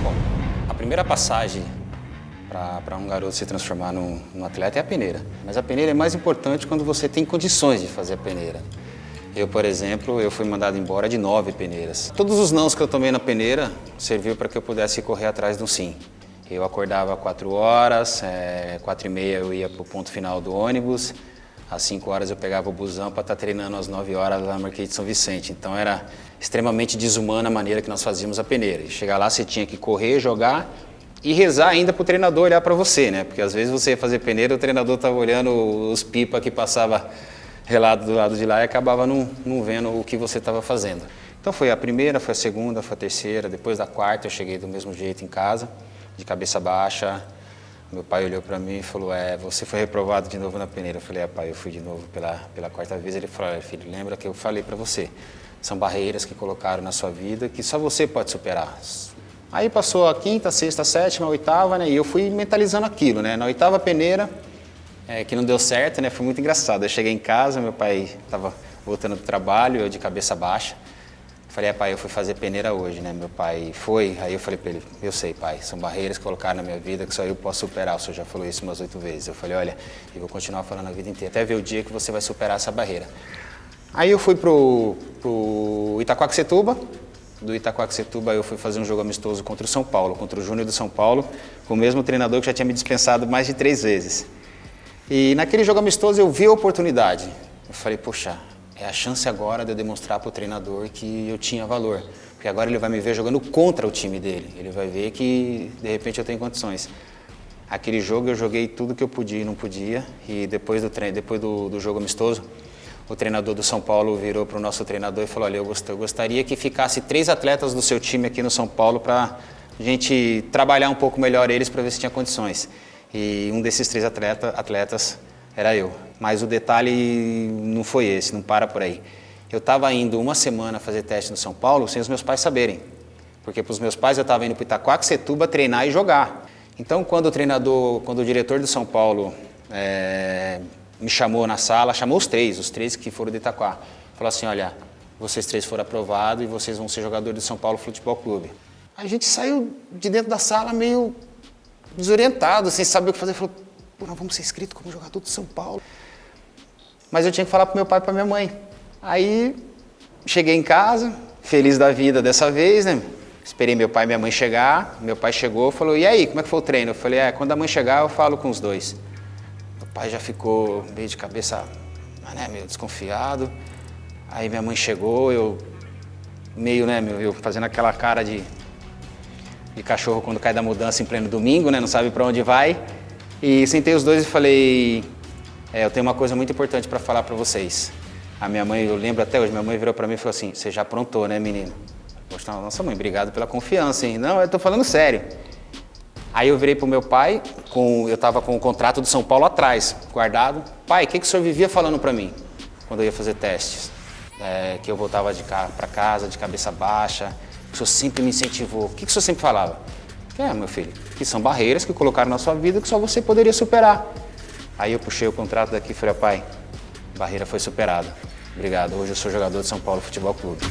Bom, a primeira passagem para um garoto se transformar num atleta é a peneira. Mas a peneira é mais importante quando você tem condições de fazer a peneira. Eu, por exemplo, fui mandado embora de 9 peneiras. Todos os nãos que eu tomei na peneira serviu para que eu pudesse correr atrás de um sim. Eu acordava às 4 horas, 4h30 eu ia para o ponto final do ônibus, às 5 horas eu pegava o busão para estar treinando às 9 horas lá no Marquês de São Vicente. Então era extremamente desumana a maneira que nós fazíamos a peneira. E chegar lá você tinha que correr, jogar e rezar ainda para o treinador olhar para você, né? Porque às vezes você ia fazer peneira, o treinador estava olhando os pipa que passava relado do lado de lá e acabava não vendo o que você estava fazendo. Então foi a primeira, foi a segunda, foi a terceira, depois da quarta eu cheguei do mesmo jeito em casa, de cabeça baixa. Meu pai olhou para mim e falou, você foi reprovado de novo na peneira. Eu falei, pai, eu fui de novo pela quarta vez. Ele falou, filho, lembra que eu falei para você, são barreiras que colocaram na sua vida que só você pode superar. Aí passou a quinta, sexta, sétima, oitava, né, e eu fui mentalizando aquilo, né, na oitava peneira, que não deu certo, né, foi muito engraçado. Eu cheguei em casa, meu pai estava voltando do trabalho, eu de cabeça baixa. Falei, pai, eu fui fazer peneira hoje, né? Meu pai foi, aí eu falei para ele, eu sei, pai, são barreiras que colocaram na minha vida que só eu posso superar. O senhor já falou isso umas 8 vezes. Eu falei, olha, eu vou continuar falando a vida inteira, até ver o dia que você vai superar essa barreira. Aí eu fui pro Itaquaquecetuba. Do Itaquaquecetuba eu fui fazer um jogo amistoso contra o São Paulo, contra o Júnior do São Paulo, com o mesmo treinador que já tinha me dispensado mais de 3 vezes. E naquele jogo amistoso eu vi a oportunidade. Eu falei, poxa, é a chance agora de eu demonstrar para o treinador que eu tinha valor. Porque agora ele vai me ver jogando contra o time dele. Ele vai ver que, de repente, eu tenho condições. Aquele jogo eu joguei tudo que eu podia e não podia. E depois do jogo amistoso, o treinador do São Paulo virou para o nosso treinador e falou, olha, eu gostaria que ficasse 3 atletas do seu time aqui no São Paulo para a gente trabalhar um pouco melhor eles para ver se tinha condições. E um desses 3 atletas era eu. Mas o detalhe não foi esse, não para por aí. Eu estava indo uma semana fazer teste no São Paulo sem os meus pais saberem. Porque para os meus pais eu estava indo para o Itaquaquecetuba treinar e jogar. Então quando o diretor do São Paulo me chamou na sala, chamou os 3 que foram do Itaquá. Falou assim, olha, vocês 3 foram aprovados e vocês vão ser jogadores do São Paulo Futebol Clube. A gente saiu de dentro da sala meio desorientado, sem saber o que fazer. Falou, pô, nós vamos ser inscritos como jogador do São Paulo. Mas eu tinha que falar para meu pai e para minha mãe. Aí, cheguei em casa, feliz da vida dessa vez, né? Esperei meu pai e minha mãe chegar. Meu pai chegou e falou, e aí, como é que foi o treino? Eu falei, quando a mãe chegar eu falo com os 2. Meu pai já ficou meio de cabeça, né, meio desconfiado. Aí minha mãe chegou, eu fazendo aquela cara de cachorro quando cai da mudança em pleno domingo, né? Não sabe para onde vai. E sentei os 2 e falei, eu tenho uma coisa muito importante para falar para vocês. A minha mãe, eu lembro até hoje, minha mãe virou para mim e falou assim, você já aprontou, né, menino? Poxa, nossa mãe, obrigado pela confiança, hein? Não, eu tô falando sério. Aí eu virei pro meu pai, eu tava com o contrato do São Paulo atrás, guardado. Pai, o que o senhor vivia falando para mim quando eu ia fazer testes? Que eu voltava para casa de cabeça baixa, o senhor sempre me incentivou. O que o senhor sempre falava? Meu filho, que são barreiras que colocaram na sua vida que só você poderia superar. Aí eu puxei o contrato daqui e falei, pai, a barreira foi superada. Obrigado, hoje eu sou jogador de São Paulo Futebol Clube.